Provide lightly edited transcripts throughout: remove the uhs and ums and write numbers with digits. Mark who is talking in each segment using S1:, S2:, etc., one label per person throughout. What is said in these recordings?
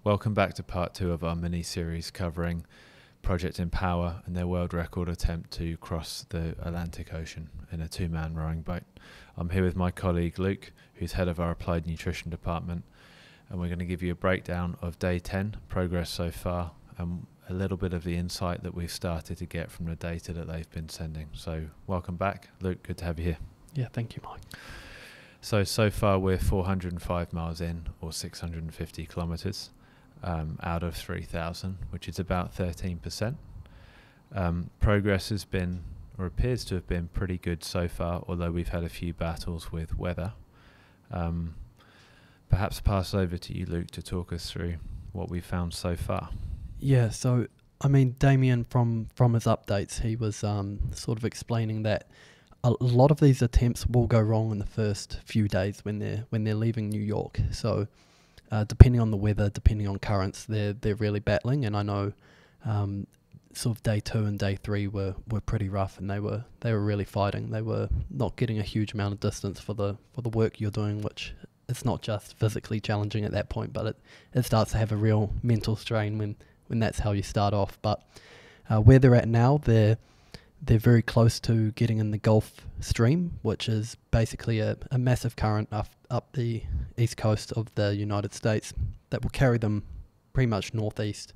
S1: Welcome back to part 2 of our mini-series covering Project Empower and their world record attempt to cross the Atlantic Ocean in a 2-man rowing boat. I'm here with my colleague Luke, who's head of our Applied Nutrition Department, and we're going to give you a breakdown of day 10, progress so far, and a little bit of the insight that we've started to get from the data that they've been sending. So welcome back, Luke, good to have you here.
S2: Yeah, thank you, Mike.
S1: So far we're 405 miles in, or 650 kilometres. Out of 3,000, which is about 13%. Progress has been, or appears to have been, pretty good so far, although we've had a few battles with weather. Perhaps pass over to you, Luke, to talk us through what we've found so far.
S2: Yeah, so, I mean, Damian, from his updates, he was sort of explaining that a lot of these attempts will go wrong in the first few days when they're leaving New York. So, depending on the weather, depending on currents, they're really battling. And I know sort of day 2 and day 3 were pretty rough, and they were really fighting. They were not getting a huge amount of distance for the work you're doing, which it's not just physically challenging at that point, but it starts to have a real mental strain when that's how you start off. But where they're at now, they're very close to getting in the Gulf Stream, which is basically a massive current up the east coast of the United States that will carry them pretty much northeast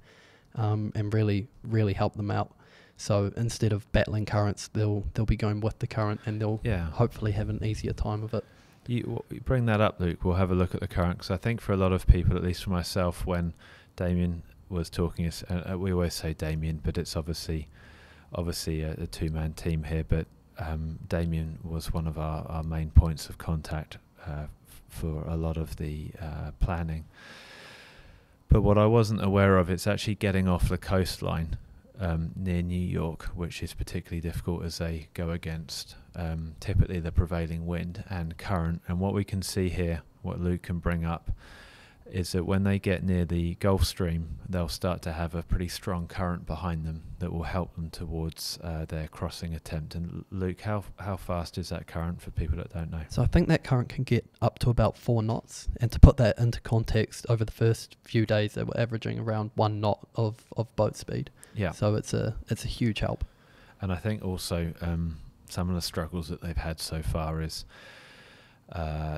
S2: and really, really help them out. So instead of battling currents, they'll be going with the current, and they'll hopefully have an easier time of it.
S1: You bring that up, Luke. We'll have a look at the current, because I think for a lot of people, at least for myself, when Damian was talking, we always say Damian, but it's obviously a 2-man team here, but Damian was one of our main points of contact for a lot of the planning. But what I wasn't aware of, it's actually getting off the coastline near New York, which is particularly difficult as they go against typically the prevailing wind and current. And what we can see here, what Luke can bring up, is that when they get near the Gulf Stream, they'll start to have a pretty strong current behind them that will help them towards their crossing attempt. And Luke, how fast is that current for people that don't know?
S2: So I think that current can get up to about 4 knots. And to put that into context, over the first few days, they were averaging around 1 knot of boat speed. Yeah. So it's a huge help. And
S1: I think also some of the struggles that they've had so far is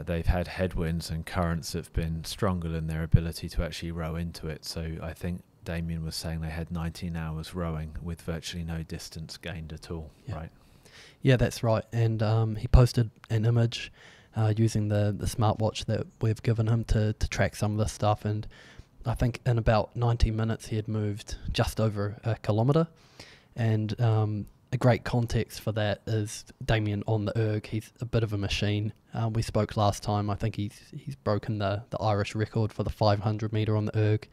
S1: they've had headwinds and currents that have been stronger than their ability to actually row into it. So I think Damian was saying they had 19 hours rowing with virtually no distance gained at all, right?
S2: Yeah, that's right. And he posted an image using the smartwatch that we've given him to track some of this stuff. And I think in about 90 minutes he had moved just over a kilometre. And a great context for that is Damian on the erg. He's a bit of a machine. We spoke last time. I think he's broken the Irish record for the 500 metre on the erg,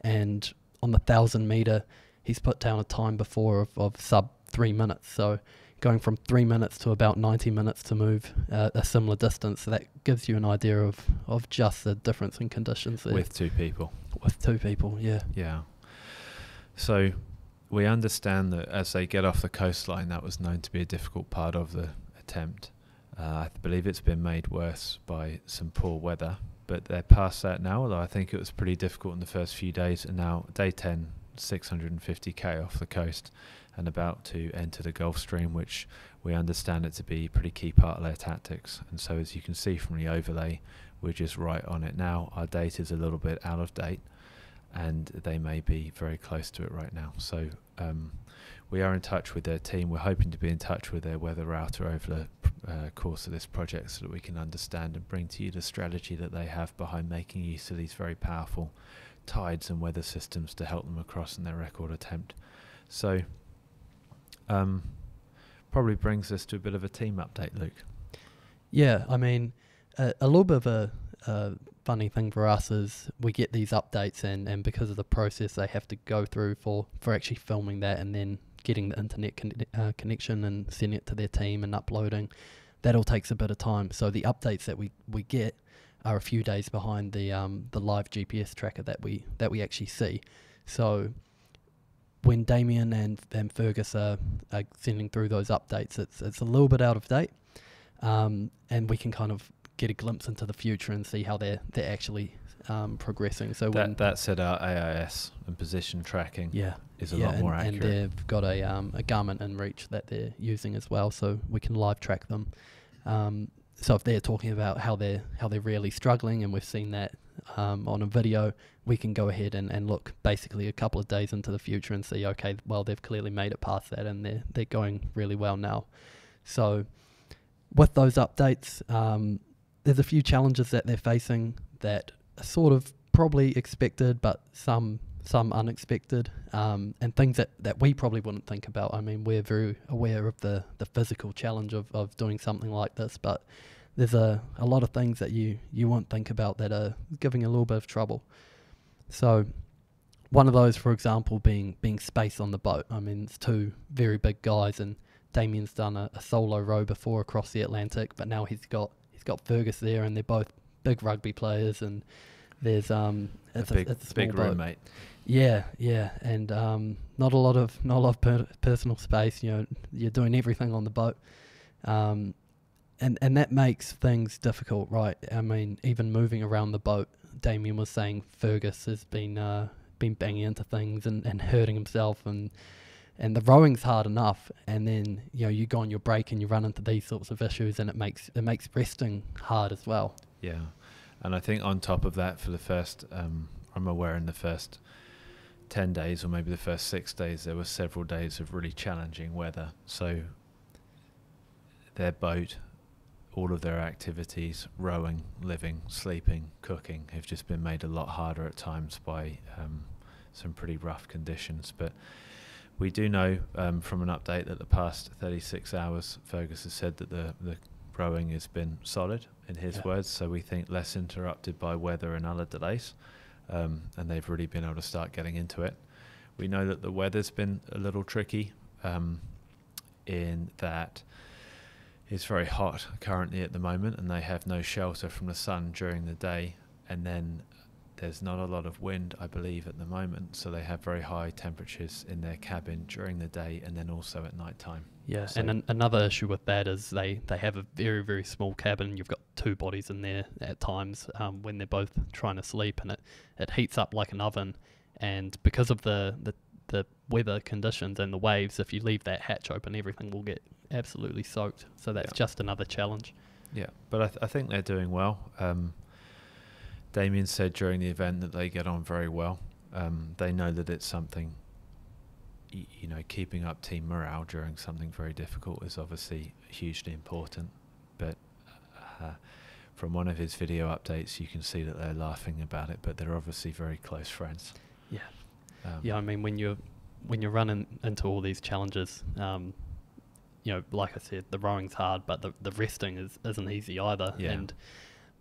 S2: and on the 1,000 metre he's put down a time before of sub 3 minutes. So going from 3 minutes to about 90 minutes to move a similar distance, so that gives you an idea of just the difference in conditions there.
S1: With 2 people.
S2: With 2 people, yeah.
S1: Yeah. So we understand that as they get off the coastline, that was known to be a difficult part of the attempt. I believe it's been made worse by some poor weather, but they're past that now, although I think it was pretty difficult in the first few days. And now, day 10, 650k off the coast and about to enter the Gulf Stream, which we understand it to be a pretty key part of their tactics. And so as you can see from the overlay, we're just right on it now. Our data is a little bit out of date, and they may be very close to it right now. So we are in touch with their team. We're hoping to be in touch with their weather router over the course of this project, so that we can understand and bring to you the strategy that they have behind making use of these very powerful tides and weather systems to help them across in their record attempt. So probably brings us to a bit of a team update, Luke.
S2: Yeah, I mean, a little bit of a funny thing for us is we get these updates, and because of the process they have to go through for actually filming that and then getting the internet connection and sending it to their team and uploading, that all takes a bit of time. So the updates that we get are a few days behind the live GPS tracker that we actually see. So when Damian and Fergus are sending through those updates, it's a little bit out of date, and we can kind of get a glimpse into the future and see how they're actually progressing. So
S1: that said, our AIS and position tracking is a lot more accurate.
S2: And they've got a Garmin InReach that they're using as well, so we can live track them. So if they're talking about how they're really struggling, and we've seen that on a video, we can go ahead and look basically a couple of days into the future and see, okay, well, they've clearly made it past that, and they're going really well now. So with those updates, there's a few challenges that they're facing that are sort of probably expected, but some unexpected, and things that we probably wouldn't think about. I mean, we're very aware of the physical challenge of doing something like this, but there's a lot of things that you won't think about that are giving a little bit of trouble. So one of those, for example, being space on the boat. I mean, it's two very big guys, and Damian's done a solo row before across the Atlantic, but now he's got Fergus there, and they're both big rugby players, and there's it's a small
S1: big
S2: boat.
S1: roommate.
S2: Yeah, and not a lot of personal space. You know, you're doing everything on the boat, and that makes things difficult, right? I mean, even moving around the boat, Damian was saying Fergus has been banging into things and hurting himself, and the rowing's hard enough, and then you go on your break and you run into these sorts of issues, and it makes resting hard as well.
S1: Yeah, and I think on top of that, for the first, I'm aware in the first 10 days or maybe the first 6 days, there were several days of really challenging weather. So their boat, all of their activities, rowing, living, sleeping, cooking, have just been made a lot harder at times by some pretty rough conditions. But we do know from an update that the past 36 hours, Fergus has said that the rowing has been solid, in his words, so we think less interrupted by weather and other delays, and they've really been able to start getting into it. We know that the weather's been a little tricky, in that it's very hot currently at the moment, and they have no shelter from the sun during the day, and then there's not a lot of wind, I believe, at the moment, so they have very high temperatures in their cabin during the day and then also at night time.
S2: Yeah, so and another issue with that is they have a very, very small cabin. You've got two bodies in there at times when they're both trying to sleep, and it heats up like an oven. And because of the weather conditions and the waves, if you leave that hatch open, everything will get absolutely soaked. So that's just another challenge. Yeah,
S1: but I think they're doing well. Damian said during the event that they get on very well. They know that it's something, keeping up team morale during something very difficult is obviously hugely important. But from one of his video updates, you can see that they're laughing about it, but they're obviously very close friends.
S2: Yeah. I mean, when you're running into all these challenges, like I said, the rowing's hard, but the resting isn't easy either.
S1: Yeah.
S2: And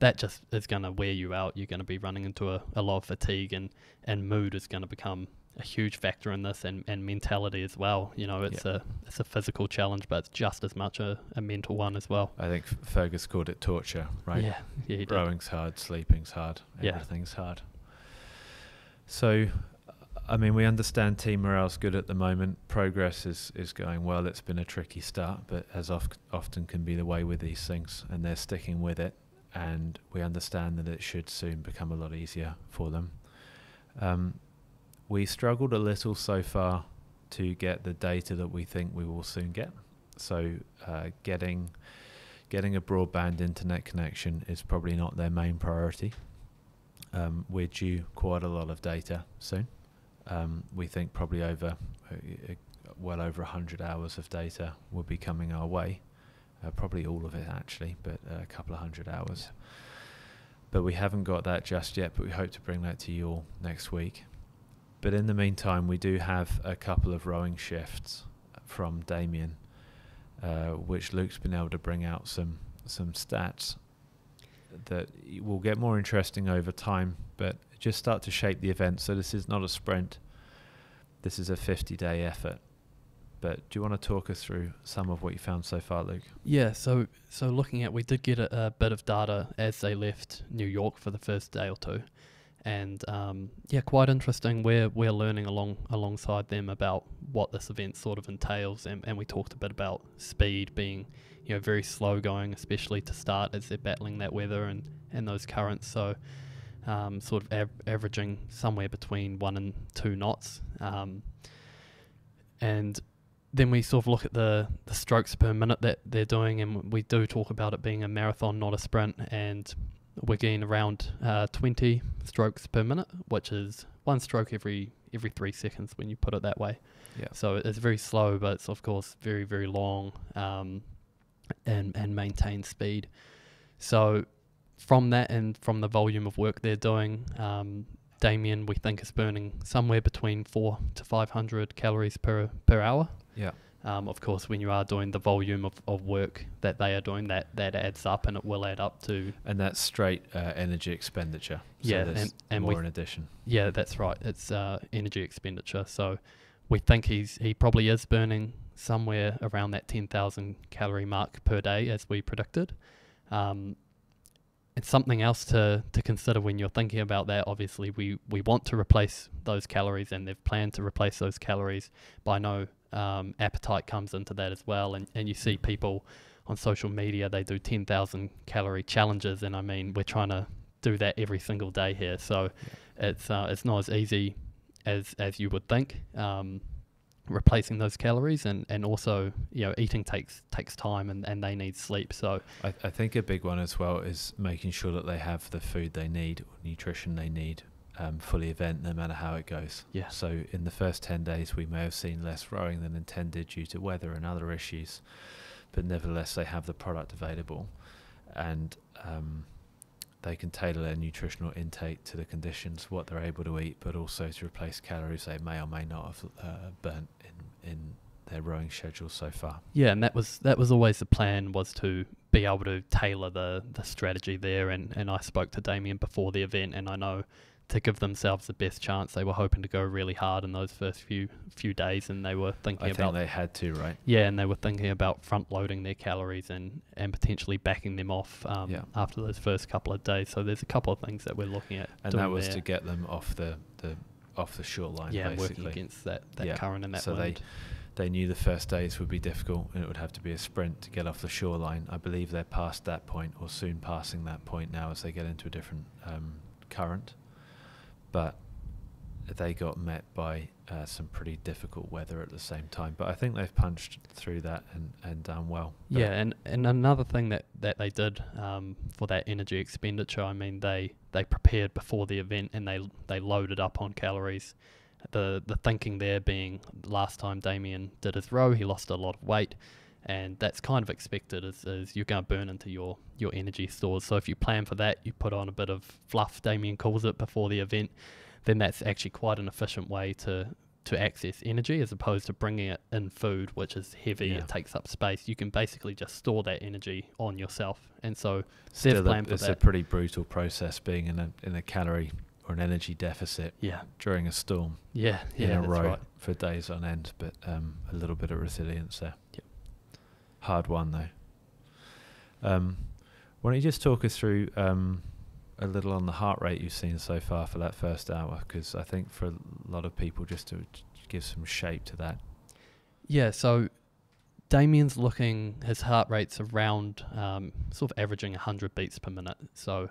S2: that just is going to wear you out. You're going to be running into a lot of fatigue, and mood is going to become a huge factor in this, and mentality as well. It's a physical challenge, but it's just as much a mental one as well.
S1: I think Fergus called it torture, right?
S2: Yeah, he did.
S1: Rowing's hard, sleeping's hard, everything's hard. So, I mean, we understand team morale's good at the moment. Progress is going well. It's been a tricky start, but as often can be the way with these things, and they're sticking with it. And we understand that it should soon become a lot easier for them. We struggled a little so far to get the data that we think we will soon get. So getting a broadband internet connection is probably not their main priority. We're due quite a lot of data soon. We think probably well over 100 hours of data will be coming our way. Probably all of it actually, but a couple of 100 hours. But we haven't got that just yet, but we hope to bring that to you all next week. But in the meantime, we do have a couple of rowing shifts from Damian, which Luke's been able to bring out some stats that will get more interesting over time, but just start to shape the event. So this is not a sprint. This is a 50-day effort. But do you want to talk us through some of what you found so far, Luke?
S2: Yeah, so looking at, we did get a bit of data as they left New York for the first day or two, and quite interesting. We're learning alongside them about what this event sort of entails, and we talked a bit about speed being very slow going, especially to start as they're battling that weather and those currents. So sort of averaging somewhere between 1 and 2 knots. And then we sort of look at the strokes per minute that they're doing, and we do talk about it being a marathon, not a sprint, and we're getting around 20 strokes per minute, which is 1 stroke every 3 seconds when you put it that way.
S1: Yeah.
S2: So it's very slow, but it's of course very, very long, and maintained speed. So from that and from the volume of work they're doing, Damian, we think, is burning somewhere between 400 to 500 calories per hour.
S1: Yeah.
S2: Of course, when you are doing the volume of work that they are doing, that adds up, and it will add up to...
S1: And that's straight energy expenditure. So
S2: yeah,
S1: there's
S2: and
S1: more in addition.
S2: Yeah, that's right. It's energy expenditure. So we think he probably is burning somewhere around that 10,000 calorie mark per day, as we predicted. It's something else to consider when you're thinking about that. Obviously, we want to replace those calories, and they've planned to replace those calories. But I know appetite comes into that as well, and you see people on social media, they do 10,000 calorie challenges, and I mean, we're trying to do that every single day here. So it's not as easy as you would think. Replacing those calories, and also, you know, eating takes time, and they need sleep. So
S1: I think a big one as well is making sure that they have the food they need, or nutrition they need, for the event, no matter how it goes.
S2: Yeah.
S1: So in the first 10 days, we may have seen less rowing than intended due to weather and other issues, but nevertheless, they have the product available, and they can tailor their nutritional intake to the conditions, what they're able to eat, but also to replace calories they may or may not have burnt in their rowing schedule so far.
S2: yeah, and that was always the plan, was to be able to tailor the strategy there. And I spoke to Damian before the event, and I know, to give themselves the best chance, they were hoping to go really hard in those first few days, and they were thinking about...
S1: I think they had to, right?
S2: Yeah, and they were thinking about front-loading their calories and potentially backing them off after those first couple of days. So there's a couple of things that we're looking at.
S1: And that was to get them off the short line,
S2: yeah,
S1: basically.
S2: working against that current and that
S1: so
S2: wind.
S1: They knew the first days would be difficult, and it would have to be a sprint to get off the shoreline. I believe they're past that point, or soon passing that point now, as they get into a different current. But they got met by some pretty difficult weather at the same time. But I think they've punched through that and done well. But
S2: yeah, and another thing that they did for that energy expenditure, I mean, they prepared before the event, and they loaded up on calories. The thinking there being, last time Damian did his row, he lost a lot of weight, and that's kind of expected, as you're going to burn into your energy stores. So if you plan for that, you put on a bit of fluff, Damian calls it, before the event, then that's actually quite an efficient way to access energy, as opposed to bringing it in food, which is heavy, it takes up space. You can basically just store that energy on yourself. And so they've planned for that. It's a
S1: pretty brutal process, being in a calorie or an energy deficit during a storm in a row for days on end, but a little bit of resilience there.
S2: Yep.
S1: Hard one though. Why don't you just talk us through a little on the heart rate you've seen so far for that first hour, because I think for a lot of people, just to give some shape to that.
S2: Yeah, so Damian's looking, his heart rate's around sort of averaging 100 beats per minute. So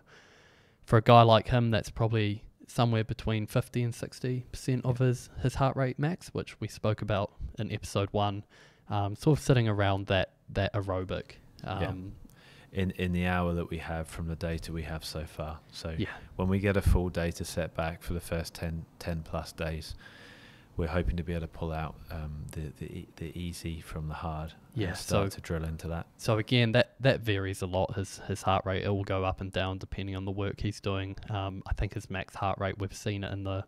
S2: for a guy like him, that's probably somewhere between 50 and 60% of his heart rate max, which we spoke about in episode 1, sort of sitting around that aerobic.
S1: In the hour that we have from the data we have so far. So when we get a full data set back for the first 10 plus days, we're hoping to be able to pull out the easy from the hard and start to drill into that. So
S2: again, that varies a lot. His heart rate, it will go up and down depending on the work he's doing. I think his max heart rate, we've seen it in the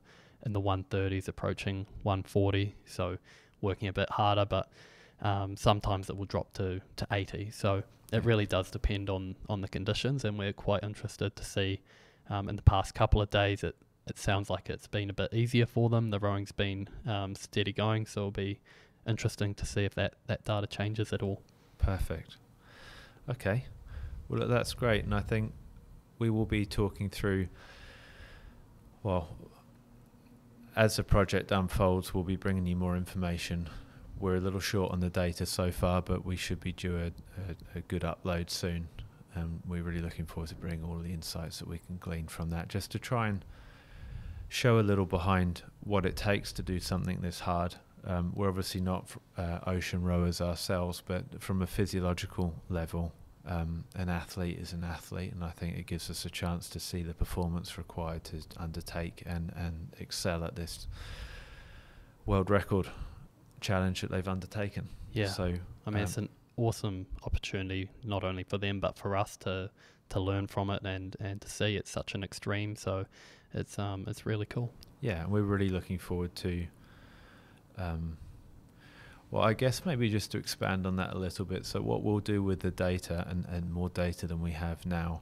S2: 130s, approaching 140. So working a bit harder, but sometimes it will drop to 80. So it really does depend on the conditions, and we're quite interested to see in the past couple of days, it sounds like it's been a bit easier for them. The rowing's been steady going, so it'll be interesting to see if that data changes at all.
S1: Perfect. Okay. Well, that's great. And I think we will be talking through, well, as the project unfolds, we'll be bringing you more information. We're a little short on the data so far, but we should be due a good upload soon. and we're really looking forward to bringing all the insights that we can glean from that, just to try and show a little behind what it takes to do something this hard. We're obviously not ocean rowers ourselves, but from a physiological level, an athlete is an athlete, and I think it gives us a chance to see the performance required to undertake and excel at this world record challenge that they've undertaken.
S2: Yeah.
S1: So
S2: I mean, it's an awesome opportunity, not only for them but for us to learn from it and to see it's such an extreme. So it's really cool.
S1: Yeah, and we're really looking forward to. Well, I guess maybe just to expand on that a little bit. So what we'll do with the data and more data than we have now,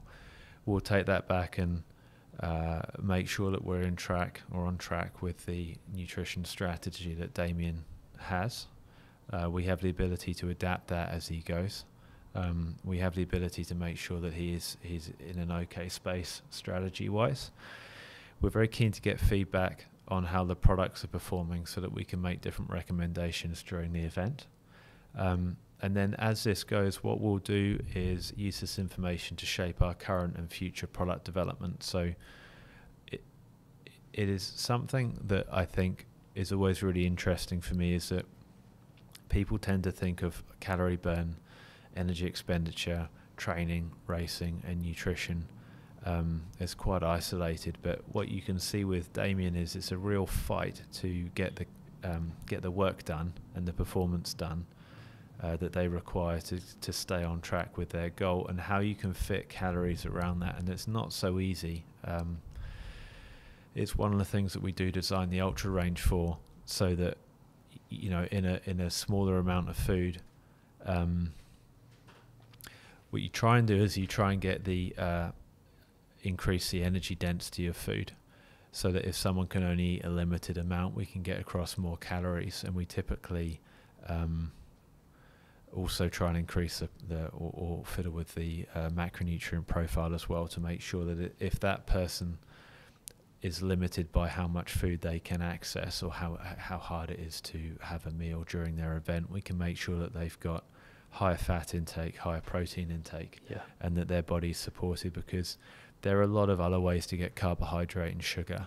S1: we'll take that back and make sure that we're on track with the nutrition strategy that Damian has. We have the ability to adapt that as he goes. We have the ability to make sure that he's in an okay space strategy-wise. We're very keen to get feedback on how the products are performing so that we can make different recommendations during the event. And then as this goes, what we'll do is use this information to shape our current and future product development. So it is something that I think is always really interesting for me, is that people tend to think of calorie burn, energy expenditure, training, racing, and nutrition as quite isolated. But what you can see with Damian is it's a real fight to get the work done and the performance done that they require to stay on track with their goal, and how you can fit calories around that. And it's not so easy. It's one of the things that we do design the ultra range for, so that in a smaller amount of food, what you try and do is you try and get the increase the energy density of food, so that if someone can only eat a limited amount, we can get across more calories. And we typically also try and increase or fiddle with the macronutrient profile as well, to make sure that if that person is limited by how much food they can access, or how hard it is to have a meal during their event, we can make sure that they've got higher fat intake, higher protein intake, and that their body's supported, because there are a lot of other ways to get carbohydrate and sugar.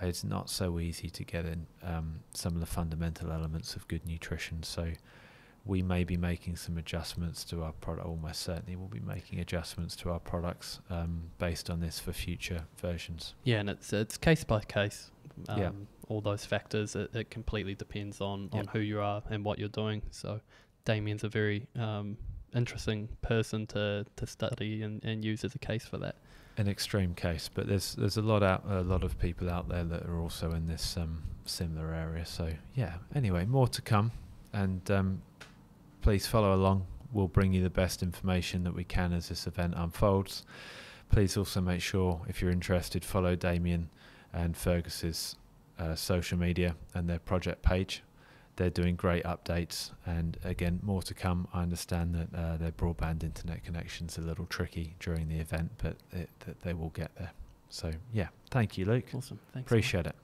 S1: It's not so easy to get in some of the fundamental elements of good nutrition. So we may be making some adjustments to our product, almost certainly we'll be making adjustments to our products based on this for future versions.
S2: Yeah, and it's case by case. All those factors, it completely depends on who you are and what you're doing. So Damian's a very interesting person to study and use as a case for that.
S1: An extreme case, but there's a lot of people out there that are also in this similar area. So yeah, anyway, more to come, and please follow along. We'll bring you the best information that we can as this event unfolds. Please also make sure, if you're interested, follow Damian and Fergus's social media and their project page. They're doing great updates, and again, more to come. I understand that their broadband internet connection's a little tricky during the event, but they will get there. So yeah, thank you, Luke.
S2: Awesome. Thanks.
S1: Appreciate it.